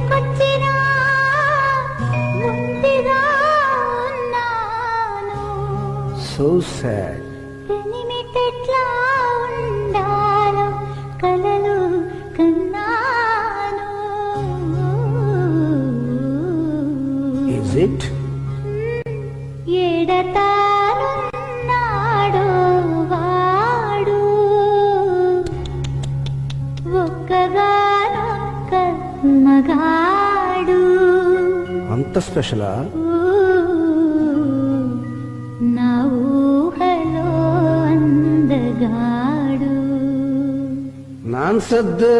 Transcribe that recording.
ఎత్తుకొచ్చినా ముందుగా ఉన్నాను. So sad. పెనిమిటెట్లా ఉండాలో కలలు కన్నాను. Is it? ఎడతానున్నాడో వాడు ఒక్కగానొక్క మగాడు. అంత స్పెషలా? నా ఊహలో అందగాడు. నాన్సద్దు.